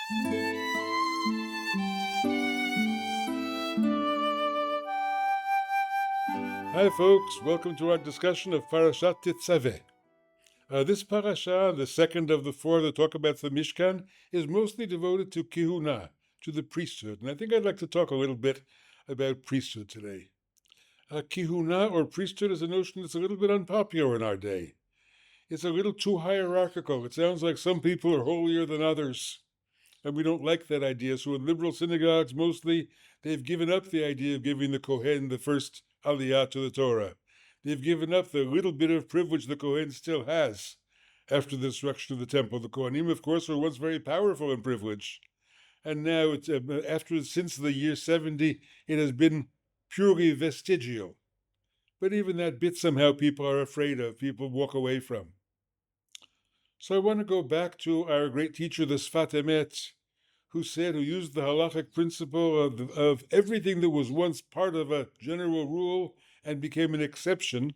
Hi, folks. Welcome to our discussion of Parashat Tetsaveh. This parasha, the second of the four that talk about the Mishkan, is mostly devoted to kihuna, to the priesthood. And I think I'd like to talk a little bit about priesthood today. Kihuna, or priesthood, is a notion that's a little bit unpopular in our day. It's a little too hierarchical. It sounds like some people are holier than others. And we don't like that idea. So in liberal synagogues, mostly, they've given up the idea of giving the Kohen the first aliyah to the Torah. They've given up the little bit of privilege the Kohen still has after the destruction of the temple. The Kohanim, of course, were once very powerful in privilege. And now, since the year 70, it has been purely vestigial. But even that bit somehow people are afraid of, people walk away from. So I want to go back to our great teacher, the Sfat Emet, who used the halachic principle of everything that was once part of a general rule and became an exception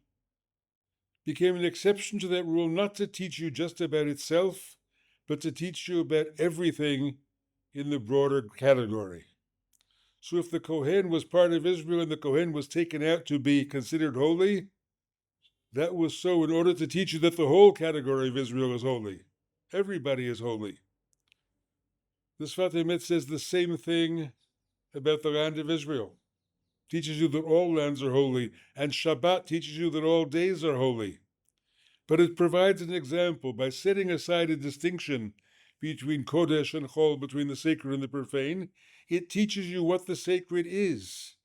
to that rule, not to teach you just about itself, but to teach you about everything in the broader category. So if the Kohen was part of Israel and the Kohen was taken out to be considered holy, that was so in order to teach you that the whole category of Israel is holy. Everybody is holy. The Sfat Emet says the same thing about the land of Israel. Teaches you that all lands are holy, and Shabbat teaches you that all days are holy. But it provides an example by setting aside a distinction between Kodesh and Chol, between the sacred and the profane. It teaches you what the sacred is.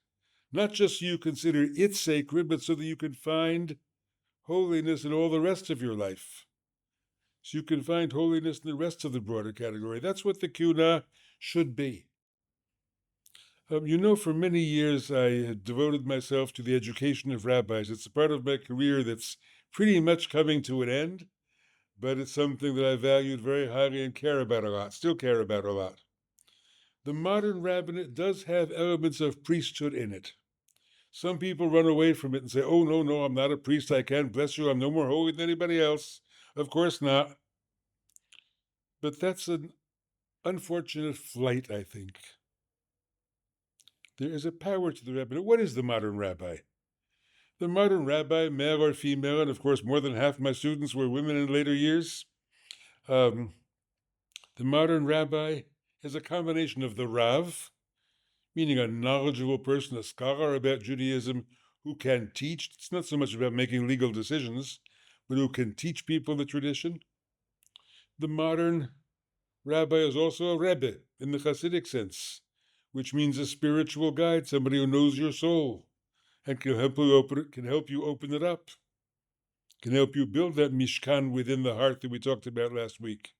Not just so you consider it sacred, but so that you can find holiness in all the rest of your life. So you can find holiness in the rest of the broader category. That's what the kuna should be. For many years I devoted myself to the education of rabbis. It's a part of my career that's pretty much coming to an end, but it's something that I valued very highly and still care about a lot. The modern rabbinate does have elements of priesthood in it. Some people run away from it and say, oh, no, I'm not a priest, I can't bless you, I'm no more holy than anybody else. Of course not. But that's an unfortunate flight, I think. There is a power to the rabbinate. What is the modern rabbi? The modern rabbi, male or female, and of course more than half my students were women in later years. The modern rabbi is a combination of the Rav, meaning a knowledgeable person, a scholar about Judaism, who can teach. It's not so much about making legal decisions, but who can teach people the tradition. The modern rabbi is also a rebbe in the Hasidic sense, which means a spiritual guide, somebody who knows your soul and can help you open it up, can help you build that mishkan within the heart that we talked about last week.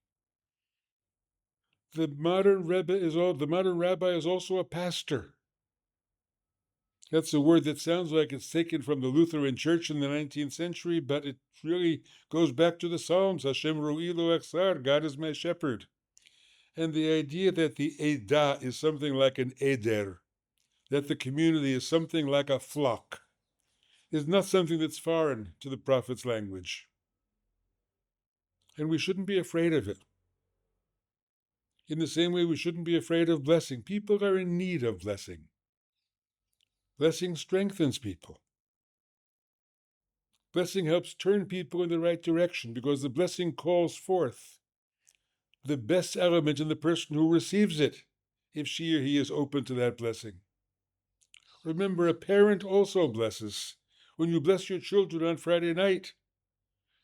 The modern rabbi is also a pastor. That's a word that sounds like it's taken from the Lutheran Church in the 19th century, but it really goes back to the Psalms. Hashem ro'i lo echsar, God is my shepherd. And the idea that the Edah is something like an Eder, that the community is something like a flock, is not something that's foreign to the prophet's language. And we shouldn't be afraid of it. In the same way, we shouldn't be afraid of blessing. People are in need of blessing. Blessing strengthens people. Blessing helps turn people in the right direction because the blessing calls forth the best element in the person who receives it, if she or he is open to that blessing. Remember, a parent also blesses. When you bless your children on Friday night,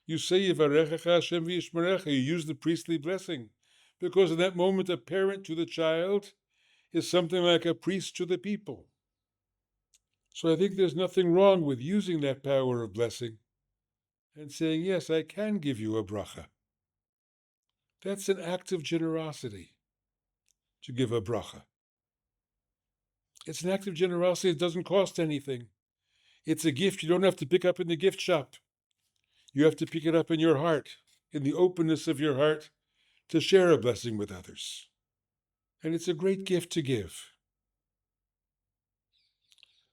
you say Yivarechecha Hashem v'yishmerecha. You use the priestly blessing, because in that moment, a parent to the child is something like a priest to the people. So I think there's nothing wrong with using that power of blessing and saying, yes, I can give you a bracha. That's an act of generosity, to give a bracha. It's an act of generosity that doesn't cost anything. It's a gift you don't have to pick up in the gift shop. You have to pick it up in your heart, in the openness of your heart, to share a blessing with others. And it's a great gift to give.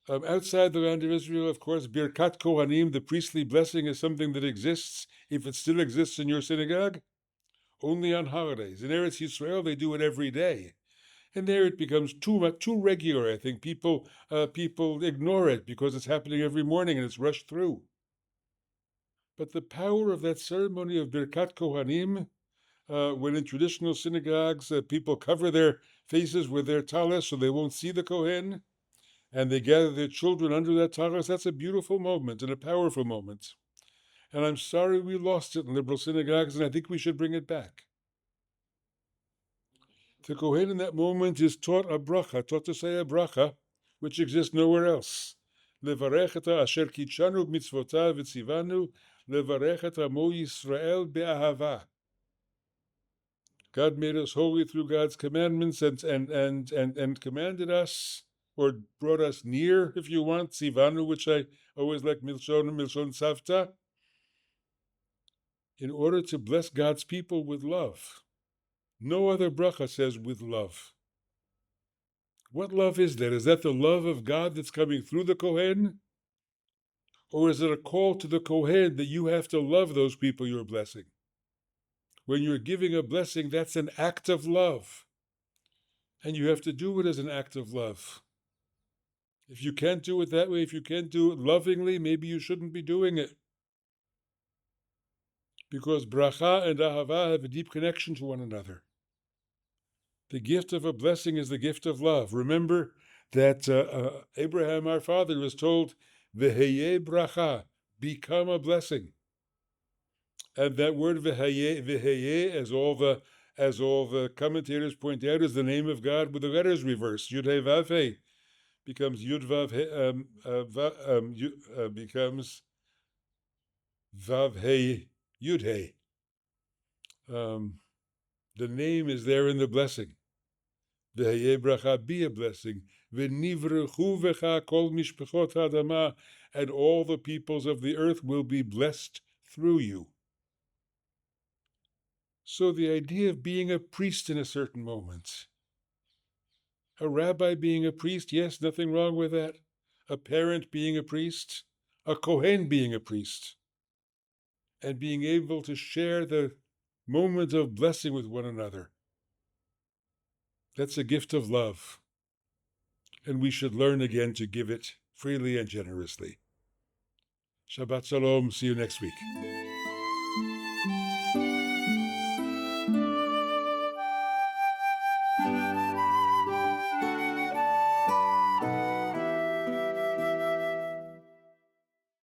Outside the land of Israel, of course, Birkat Kohanim, the priestly blessing, is something that exists, if it still exists in your synagogue, only on holidays. In Eretz Yisrael, they do it every day. And there it becomes too regular. I think people ignore it because it's happening every morning and it's rushed through. But the power of that ceremony of Birkat Kohanim, when in traditional synagogues people cover their faces with their talis so they won't see the Kohen, and they gather their children under that talis, that's a beautiful moment and a powerful moment. And I'm sorry we lost it in liberal synagogues, and I think we should bring it back. The Kohen in that moment is taught to say a bracha, which exists nowhere else. Levarech et asher kitshanu mitzvotav v'tzivanu, levarech et amo Yisrael be'ahava. God made us holy through God's commandments and commanded us, or brought us near, if you want, tzivanu, which I always like milshon savta, in order to bless God's people with love. No other bracha says with love. What love is that? Is that the love of God that's coming through the Kohen? Or is it a call to the Kohen that you have to love those people you're blessing? When you're giving a blessing, that's an act of love. And you have to do it as an act of love. If you can't do it that way, if you can't do it lovingly, maybe you shouldn't be doing it. Because bracha and ahava have a deep connection to one another. The gift of a blessing is the gift of love. Remember that Abraham, our father, was told, "V'heye bracha," become a blessing. And that word v'heye, as all the commentators point out, is the name of God with the letters reversed. Yud He Vav He becomes Yud Vav He, becomes Vav He Yud He. The name is there in the blessing. V'heye bracha, be a blessing. V'nivrechu v'cha kol mishpechot ha'adama, and all the peoples of the earth will be blessed through you. So the idea of being a priest in a certain moment. A rabbi being a priest, yes, nothing wrong with that. A parent being a priest, a Kohen being a priest, and being able to share the moment of blessing with one another. That's a gift of love. And we should learn again to give it freely and generously. Shabbat Shalom. See you next week.